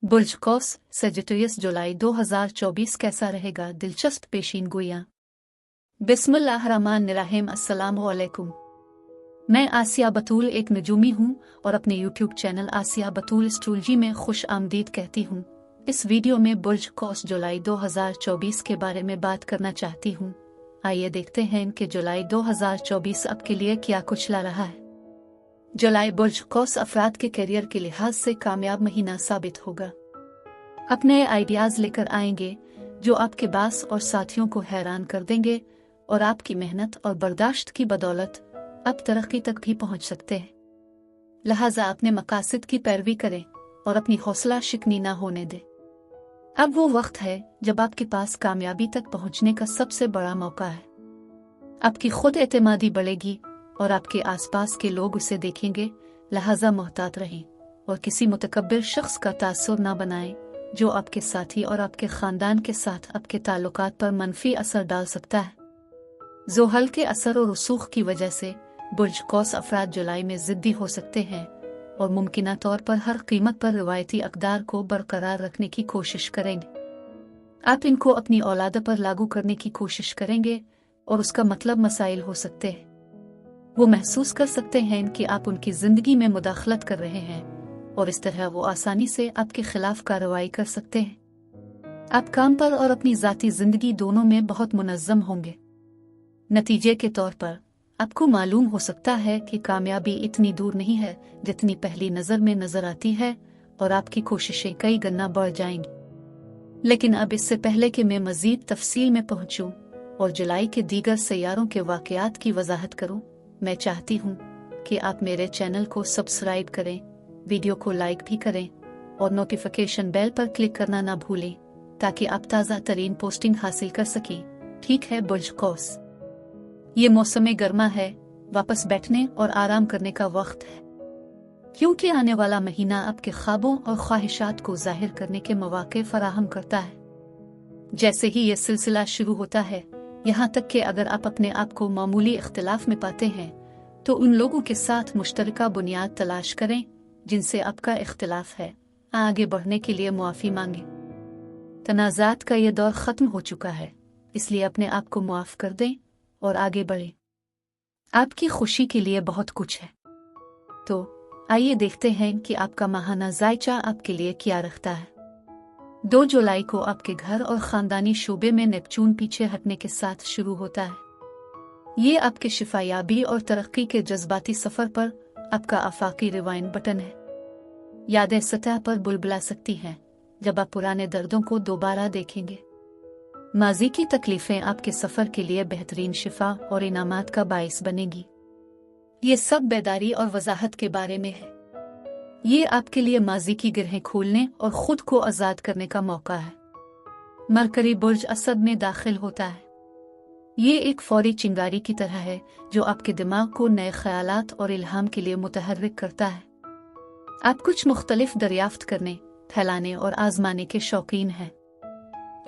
बुर्ज कौस Sagittarius जुलाई 2024 कैसा रहेगा? दिलचस्प पेशीन गोइयां। बिस्मिल्लाहिर्रहमानिर्रहीम। अस्सलामु अलैकुम। मैं आसिया बतूल एक नजूमी हूँ और अपने यूट्यूब चैनल आसिया बतूल एस्ट्रोलॉजी में खुश आमदीद कहती हूँ। इस वीडियो में बुर्ज कौस जुलाई 2024 के बारे में बात करना चाहती हूँ। आइए देखते हैं कि जुलाई 2024 आपके लिए क्या कुछ ला रहा है। जुलाई बुर्ज कौस अफराद के करियर के लिहाज से कामयाब महीना साबित होगा। आप नए आइडियाज लेकर आएंगे जो आपके बास और साथियों को हैरान कर देंगे और आपकी मेहनत और बर्दाश्त की बदौलत आप तरक्की तक भी पहुंच सकते हैं। लिहाजा अपने मकासद की पैरवी करें और अपनी हौसला शिकनी ना होने दें। अब वो वक्त है जब आपके पास कामयाबी तक पहुंचने का सबसे बड़ा मौका है। आपकी खुद एतमादी बढ़ेगी और आपके आसपास के लोग उसे देखेंगे। लिहाजा मोहतात रहें और किसी मुतकब्बिर शख्स का तासुर ना बनाएं जो आपके साथी और आपके खानदान के साथ आपके ताल्लुकात पर मनफी असर डाल सकता है। ज़ोहल के असर और रसूख की वजह से बुर्ज कौस अफराद जुलाई में ज़िद्दी हो सकते हैं और मुमकिना तौर पर हर कीमत पर रिवायती अक़दार को बरकरार रखने की कोशिश करेंगे। आप इनको अपनी औलाद पर लागू करने की कोशिश करेंगे और उसका मतलब मसाइल हो सकते हैं। वो महसूस कर सकते हैं कि आप उनकी ज़िंदगी में मुदाखलत कर रहे हैं और इस तरह वो आसानी से आपके खिलाफ कार्रवाई कर सकते हैं। आप काम पर और अपनी ज़ाती ज़िंदगी दोनों में बहुत मुनज़्ज़म होंगे। नतीजे के तौर पर आपको मालूम हो सकता है कि कामयाबी इतनी दूर नहीं है जितनी पहली नज़र में नज़र आती है और आपकी कोशिशें कई गुना बढ़ जाएंगी। लेकिन अब इससे पहले कि मैं मज़ीद तफसील में पहुँचूँ और जुलाई के दीगर सैयारों के वाक़यात की वजाहत करूँ, मैं चाहती हूँ कि आप मेरे चैनल को सब्सक्राइब करें, वीडियो को लाइक भी करें और नोटिफिकेशन बेल पर क्लिक करना ना भूलें ताकि आप ताज़ा तरीन पोस्टिंग हासिल कर सकें। ठीक है बुर्ज कौस, ये मौसम गर्मा है, वापस बैठने और आराम करने का वक्त है, क्योंकि आने वाला महीना आपके ख्वाबों और ख्वाहिशात को जाहिर करने के मौके फराहम करता है। जैसे ही ये सिलसिला शुरू होता है, यहाँ तक कि अगर आप अपने आप को मामूली इख्तिलाफ में पाते हैं तो उन लोगों के साथ मुश्तरका बुनियाद तलाश करें जिनसे आपका इख्तिलाफ है। आगे बढ़ने के लिए मुआफ़ी मांगे। तनाज़ात का ये दौर ख़त्म हो चुका है, इसलिए अपने आप को मुआफ़ कर दें और आगे बढ़ें। आपकी खुशी के लिए बहुत कुछ है। तो आइए देखते हैं कि आपका माहाना ज़ायचा आपके लिए क्या रखता है। 2 जुलाई को आपके घर और ख़ानदानी शोबे में नेपच्यून पीछे हटने के साथ शुरू होता है। ये आपके शिफायाबी और तरक्की के जज्बाती सफ़र पर आपका आफाकी रिवाइंड बटन है। यादें सतह पर बुलबुला सकती हैं जब आप पुराने दर्दों को दोबारा देखेंगे। माजी की तकलीफ़ें आपके सफ़र के लिए बेहतरीन शिफा और इनामात का बाइस बनेगी। ये सब बेदारी और वजाहत के बारे में है। ये आपके लिए माजी की गिरहें खोलने और खुद को आज़ाद करने का मौका है। मरकरी बुर्ज असद में दाखिल होता है। ये एक फौरी चिंगारी की तरह है जो आपके दिमाग को नए ख्यालात और इल्हाम के लिए मुतहर्रिक करता है। आप कुछ मुख्तलिफ दरियाफ्त करने, फैलाने और आजमाने के शौकीन हैं।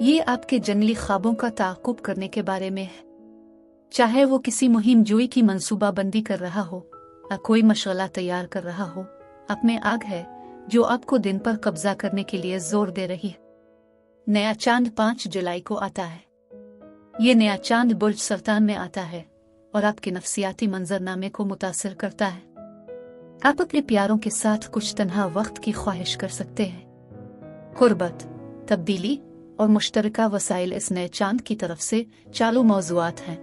ये आपके जंगली ख्वाबों का ताक़ुब करने के बारे में है। चाहे वो किसी मुहिम जोई की मंसूबाबंदी कर रहा हो या कोई मशगला तैयार कर रहा हो, आप में आग है जो आपको दिन पर कब्जा करने के लिए जोर दे रही है। नया चांद 5 जुलाई को आता है। ये नया चांद बुर्ज सरतान में आता है और आपके नफ्सियाती मंजरनामे को मुतासिर करता है। आप अपने प्यारों के साथ कुछ तन्हा वक्त की ख्वाहिश कर सकते हैं। कुर्बत, तब्दीली और मुश्तरका वसाइल इस नए चांद की तरफ से चालू मौज़ूआत हैं।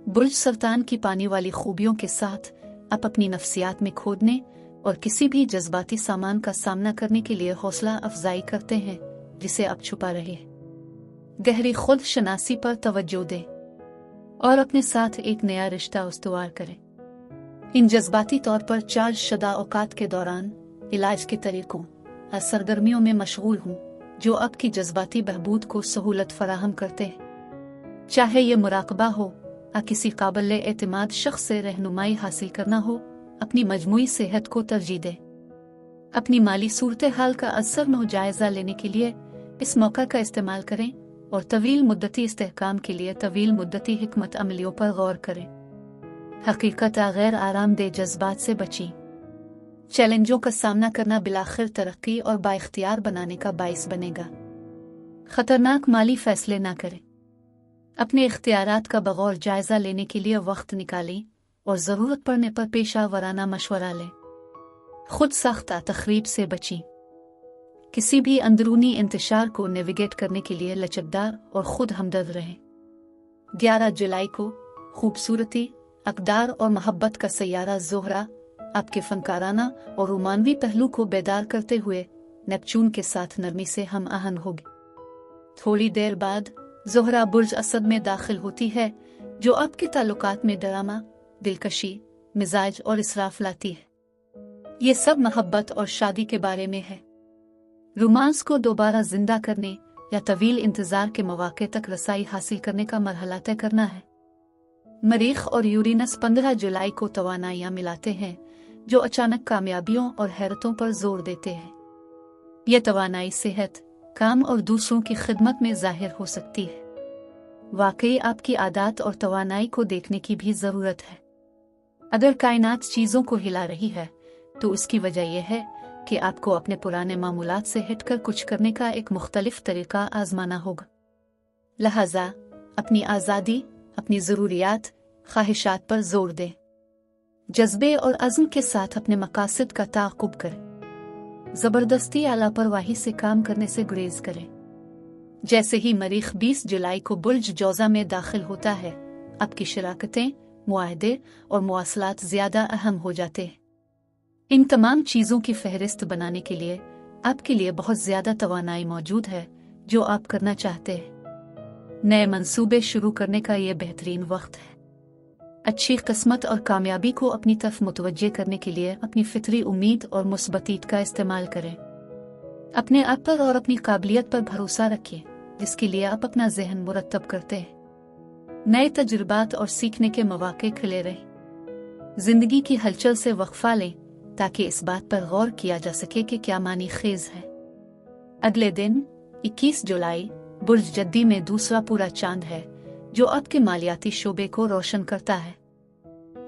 बुर्ज सरतान की पानी वाली खूबियों के साथ आप अपनी नफ्सियात में खोदने और किसी भी जज्बाती सामान का सामना करने के लिए हौसला अफजाई करते हैं जिसे आप छुपा रहे हैं। गहरी खुद शनासी पर तवज्जो दें और अपने साथ एक नया रिश्ता उस्तवार करें। इन जज्बाती तौर पर चार्ज शुदा औकात के दौरान इलाज के तरीकों और सरगर्मियों में मशगूल हूँ जो आपकी जज्बाती बहबूद को सहूलत फराहम करते हैं। चाहे ये मुराकबा हो या किसी काबिल एतमाद शख्स से रहनुमाई हासिल करना हो, अपनी मजमूई सेहत को तरजीह दें। अपनी माली सूरत हाल का असर जायज़ा लेने के लिए इस मौका का इस्तेमाल करें और तवील मुद्दती इस्तेहकाम के लिए तवील मुद्दती हिकमत अमलियों पर गौर करें। हकीकत गैर आरामदेह जज्बात से बचें। चैलेंजों का सामना करना बिलाखिर तरक्की और बाइख्तियार बनाने का बाइस बनेगा। खतरनाक माली फैसले ना करें। अपने इख्तियारात का बगौर जायजा लेने के लिए वक्त निकालें और ज़रूरत पड़ने पर पेशा वराना मशवरा लें। खुद सख्त तखरीब से बचें। किसी भी अंदरूनी इंतशार को नेविगेट करने के लिए लचकदार और खुद हमदर्द रहें। 11 जुलाई को खूबसूरती, अक़दार और मोहब्बत का सैयारा ज़ोहरा आपके फनकाराना और रोमानवी पहलू को बेदार करते हुए नेपच्यून के साथ नरमी से हम आहंग होगी। थोड़ी देर बाद ज़ोहरा बुर्ज असद में दाखिल होती है, जो आपके ताल्लुकात में ड्रामा, दिलकशी, मिजाज और इसराफ लाती है। ये सब मोहब्बत और शादी के बारे में है। रोमांस को दोबारा जिंदा करने या तवील इंतजार के मौके तक रसाई हासिल करने का मरहला तय करना है। मरीख और यूरेनस 15 जुलाई को तवानाइयां मिलाते हैं, जो अचानक कामयाबियों और हैरतों पर जोर देते हैं। यह तवानाई सेहत, काम और दूसरों की खिदमत में जाहिर हो सकती है। वाकई आपकी आदत और तवानाई को देखने की भी जरूरत है। अगर कायनात चीजों को हिला रही है तो उसकी वजह यह है कि आपको अपने पुराने मामूलात से हटकर कुछ करने का एक मुख्तलिफ तरीका आजमाना होगा। लिहाजा अपनी आज़ादी, अपनी ज़रूरियात, ख्वाहिशात पर जोर दें। जज्बे और अज़्म के साथ अपने मकासद का ताक़ुब करें। ज़बरदस्ती या लापरवाही से काम करने से गुरेज करें। जैसे ही मरीख 20 जुलाई को बुर्ज जौज़ा में दाखिल होता है, आपकी शराकतें, मुआहदे और मुआसलात ज़्यादा अहम हो जाते हैं। इन तमाम चीज़ों की फहरिस्त बनाने के लिए आपके लिए बहुत ज़्यादा तवानाई मौजूद है, जो आप करना चाहते हैं। नए मंसूबे शुरू करने का ये बेहतरीन वक्त है। अच्छी किस्मत और कामयाबी को अपनी तरफ मुतवज्जे करने के लिए अपनी फितरी उम्मीद और मुस्बतीत का इस्तेमाल करें। अपने आप पर और अपनी काबिलियत पर भरोसा रखें, जिसके लिए आप अपना जहन मुरतब करते हैं। नए तजुर्बात और सीखने के मौके खुले रहें। जिंदगी की हलचल से वक्फा लें, ताकि इस बात पर गौर किया जा सके कि क्या मानी खेज है। अगले दिन 21 जुलाई बुर्ज जद्दी में दूसरा पूरा चांद है, जो आपके मालियाती शोबे को रोशन करता है।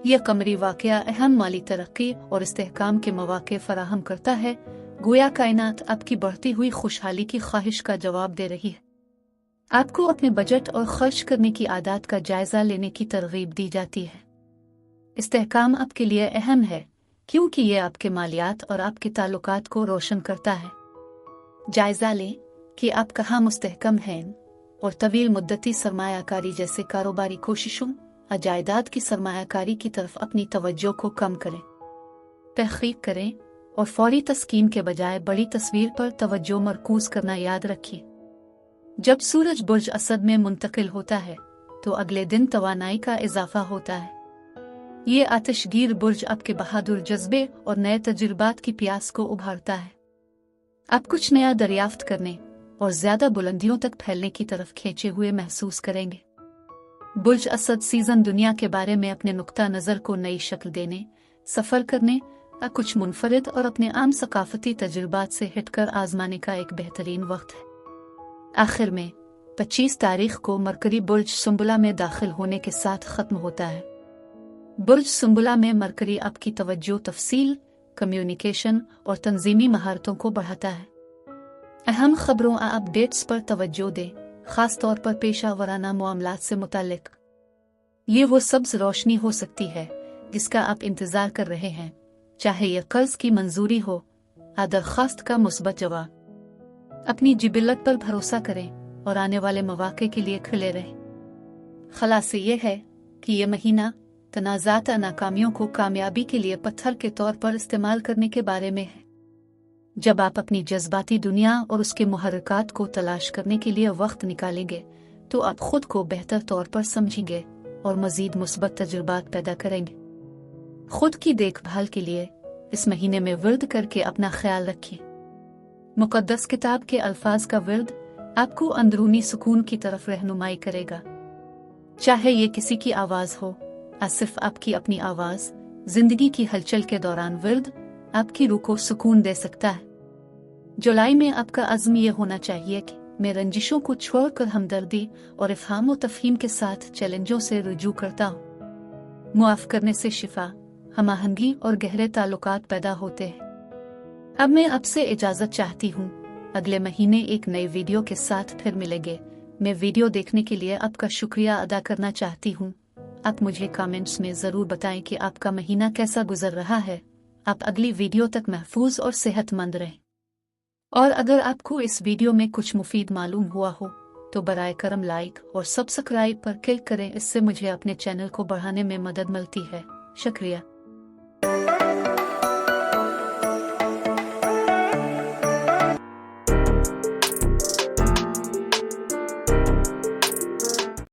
यह कमरी वाकया अहम माली तरक्की और इस्तेहकाम के मौके फराहम करता है, गोया कायनात आपकी बढ़ती हुई खुशहाली की ख्वाहिश का जवाब दे रही है। आपको अपने बजट और खर्च करने की आदत का जायजा लेने की तरगीब दी जाती है। इस्तेहकाम आपके लिए अहम है, क्योंकि ये आपके मालियात और आपके ताल्लुकात को रोशन करता है। जायजा लें कि आप कहाँ मुस्तहकम हैं और तवील मुद्दती सरमायाकारी जैसे कारोबारी कोशिशों या जायदाद की सरमायाकारी की तरफ अपनी तवज्जो को कम करें। तहकीक करें और फौरी तस्कीन के बजाय बड़ी तस्वीर पर तवज्जो मरकूज करना याद रखें। जब सूरज बुर्ज असद में मुंतकिल होता है तो अगले दिन तवानाई का इजाफा होता है। ये आतिशगीर बुर्ज आपके बहादुर जज्बे और नए तजुर्बात की प्यास को उभारता है। आप कुछ नया दरियाफ्त करने और ज्यादा बुलंदियों तक फैलने की तरफ खींचे हुए महसूस करेंगे। बुर्ज असद सीजन दुनिया के बारे में अपने नुक्ता नज़र को नई शक्ल देने, सफ़र करने या कुछ मुनफरिद और अपने आम सकाफती तजुर्बात से हटकर आजमाने का एक बेहतरीन वक्त है। आखिर में 25 तारीख को मरकरी बुर्ज सुंबुला में दाखिल होने के साथ ख़त्म होता है। बुर्ज सुंबुला में मरकरी आपकी तवज्जो, तफसील, कम्युनिकेशन और तंजीमी महारतों को बढ़ाता है। अहम खबरों और अपडेट्स पर तवज्जो दें, खास तौर पर पेशा वराना मामलात से मुताल्लिक। ये वो सब्ज रोशनी हो सकती है जिसका आप इंतजार कर रहे हैं, चाहे यह कर्ज की मंजूरी हो या दरख्वास्त का मुस्बत जवाब। अपनी जिबिलत पर भरोसा करें और आने वाले मौके के लिए खुले रहें। खलासे ये है कि यह महीना तनाज़ात और नाकामियों को कामयाबी के लिए पत्थर के तौर पर इस्तेमाल करने के बारे में है। जब आप अपनी जज्बाती दुनिया और उसके मुहर्रिकात को तलाश करने के लिए वक्त निकालेंगे तो आप खुद को बेहतर तौर पर समझेंगे और मजीद मुस्बत तजुर्बात पैदा करेंगे। खुद की देखभाल के लिए इस महीने में विर्द करके अपना ख्याल रखिए। मुकद्दस किताब के अल्फाज का विर्द आपको अंदरूनी सुकून की तरफ रहनुमाई करेगा। चाहे ये किसी की आवाज़ हो या सिर्फ आपकी अपनी आवाज़, जिंदगी की हलचल के दौरान विर्द आपकी रूह को सुकून दे सकता है। जुलाई में आपका अज़्म ये होना चाहिए कि मैं रंजिशों को छोड़कर हमदर्दी और इफ़हाम व तफ़हीम के साथ चैलेंजों से रुजू करता हूँ। मुआफ़ करने से शिफा, हमाहंगी और गहरे ताल्लुकात पैदा होते हैं। अब मैं आपसे इजाजत चाहती हूँ। अगले महीने एक नई वीडियो के साथ फिर मिलेंगे। मैं वीडियो देखने के लिए आपका शुक्रिया अदा करना चाहती हूँ। आप मुझे कमेंट्स में ज़रूर बताएं कि आपका महीना कैसा गुजर रहा है। आप अगली वीडियो तक महफूज और सेहतमंद रहें। और अगर आपको इस वीडियो में कुछ मुफीद मालूम हुआ हो तो बराए करम लाइक और सब्सक्राइब पर क्लिक करें। इससे मुझे अपने चैनल को बढ़ाने में मदद मिलती है। शुक्रिया।